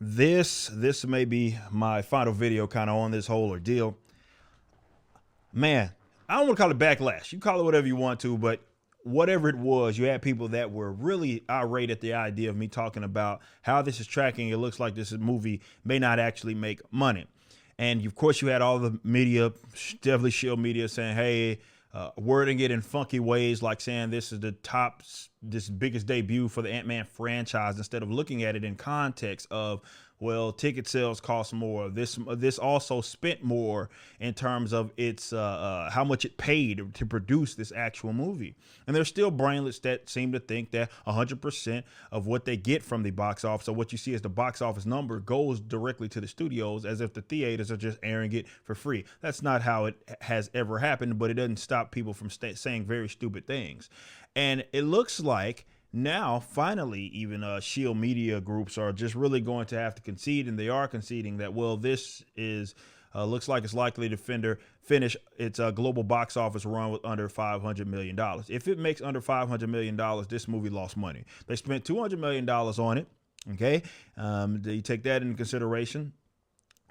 This may be my final video kind of on this whole ordeal. Man, I don't want to call it backlash. You call it whatever you want to, but whatever it was, you had people that were really irate at the idea of me talking about how this is tracking. It looks like this movie may not actually make money. And of course, you had all the media, definitely shield media, saying, hey, wording it in funky ways, like saying this is this biggest debut for the Ant-Man franchise, instead of looking at it in context of, well, ticket sales cost more. This also spent more in terms of its how much it paid to produce this actual movie. And there's still brainlets that seem to think that 100% of what they get from the box office, or what you see as the box office number, goes directly to the studios, as if the theaters are just airing it for free. That's not how it has ever happened, but it doesn't stop people from saying very stupid things. And it looks like now, finally, even shield media groups are just really going to have to concede, and they are conceding that, well, this is looks like it's likely to finish its global box office run with under $500 million. If it makes under $500 million, this movie lost money. They spent $200 million on it. Okay, you take that into consideration.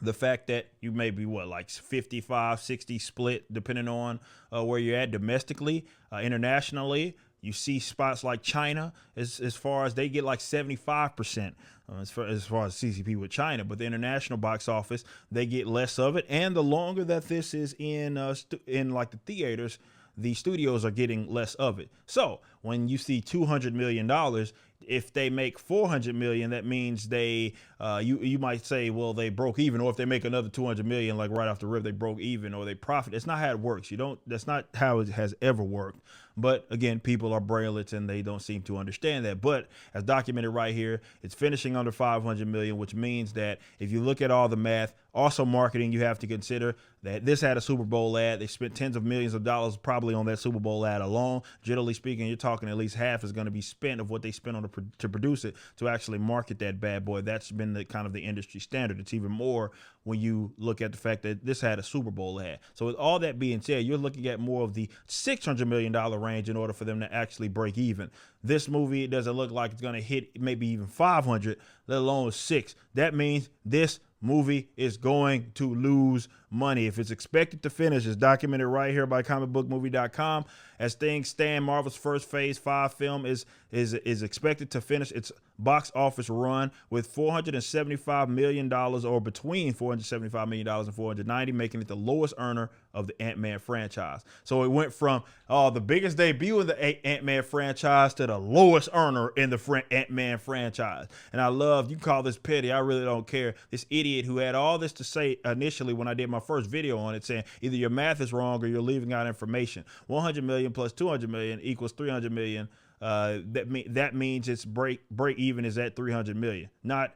The fact that you may be like 55-60 split, depending on where you're at domestically, internationally. You see spots like China, as far as they get like 75% as far as CCP with China, but the international box office, they get less of it. And the longer that this is in like the theaters, the studios are getting less of it. So when you see $200 million, if they make $400 million, that means they you might say, well, they broke even. Or if they make another $200 million, like right off the rip, they broke even or they profit. It's not how it works. That's not how it has ever worked. But again, people are brainlets and they don't seem to understand that. But as documented right here, it's finishing under $500 million, which means that if you look at all the math, also marketing, you have to consider that this had a Super Bowl ad. They spent tens of millions of dollars probably on that Super Bowl ad alone. Generally speaking, you're talking at least half is going to be spent of what they spent on to produce it to actually market that bad boy. That's been the kind of the industry standard. It's even more when you look at the fact that this had a Super Bowl ad. So with all that being said, you're looking at more of the $600 million range in order for them to actually break even. This movie, it doesn't look like it's going to hit maybe even 500, let alone 6. That means this movie is going to lose money. If it's expected to finish, it's documented right here by comicbookmovie.com. As things stand, Marvel's first Phase 5 film is expected to finish its box office run with $475 million, or between $475 million and $490, making it the lowest earner of the Ant-Man franchise. So it went from the biggest debut in the Ant-Man franchise to the lowest earner in the Ant-Man franchise. And I love, you call this petty, I really don't care, this idiot who had all this to say initially when I did my first video on it, saying either your math is wrong or you're leaving out information. 100 million plus 200 million equals 300 million. That means its break even is at 300 million. Not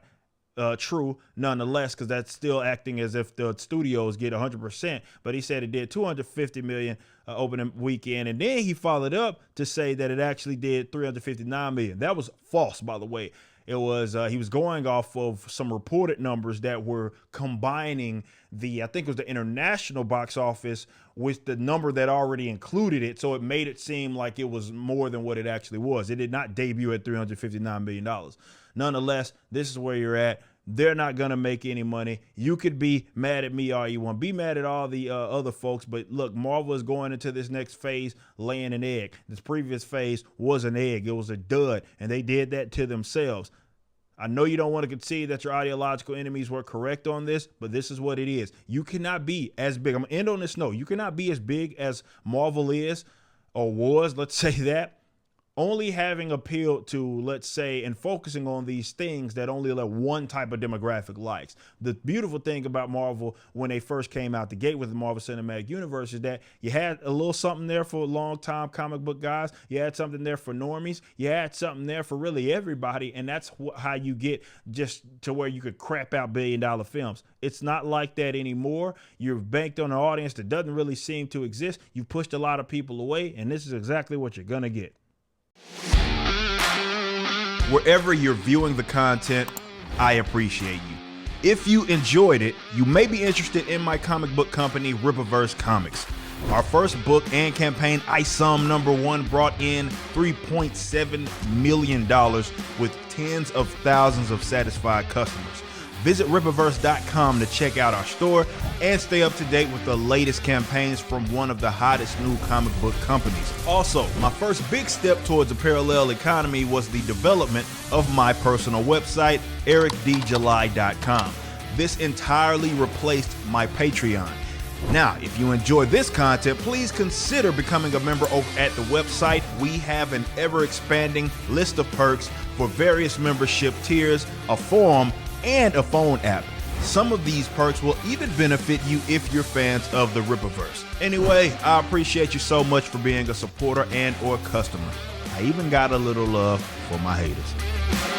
true nonetheless, because that's still acting as if the studios get 100%. But he said it did 250 million opening weekend, and then he followed up to say that it actually did 359 million. That was false, by the way. It was he was going off of some reported numbers that were combining I think it was the international box office with the number that already included it. So it made it seem like it was more than what it actually was. It did not debut at $359 million. Nonetheless, this is where you're at. They're not going to make any money. You could be mad at me all you want. Be mad at all the other folks. But look, Marvel is going into this next phase laying an egg. This previous phase was an egg. It was a dud. And they did that to themselves. I know you don't want to concede that your ideological enemies were correct on this, but this is what it is. You cannot be as big. I'm going to end on this note. You cannot be as big as Marvel is or was, let's say that, only having appealed to, let's say, and focusing on these things that only one type of demographic likes. The beautiful thing about Marvel when they first came out the gate with the Marvel Cinematic Universe is that you had a little something there for long-time comic book guys. You had something there for normies. You had something there for really everybody, and that's how you get just to where you could crap out billion-dollar films. It's not like that anymore. You've banked on an audience that doesn't really seem to exist. You've pushed a lot of people away, and this is exactly what you're going to get. Wherever you're viewing the content, I appreciate you. If you enjoyed it, you may be interested in my comic book company, Rippaverse Comics. Our first book and campaign, ISOM #1, brought in $3.7 million with tens of thousands of satisfied customers. Visit Rippaverse.com to check out our store and stay up to date with the latest campaigns from one of the hottest new comic book companies. Also, my first big step towards a parallel economy was the development of my personal website, ericdjuly.com. This entirely replaced my Patreon. Now, if you enjoy this content, please consider becoming a member over at the website. We have an ever-expanding list of perks for various membership tiers, a forum, and a phone app. Some of these perks will even benefit you if you're fans of the Rippaverse. Anyway, I appreciate you so much for being a supporter and or customer. I even got a little love for my haters.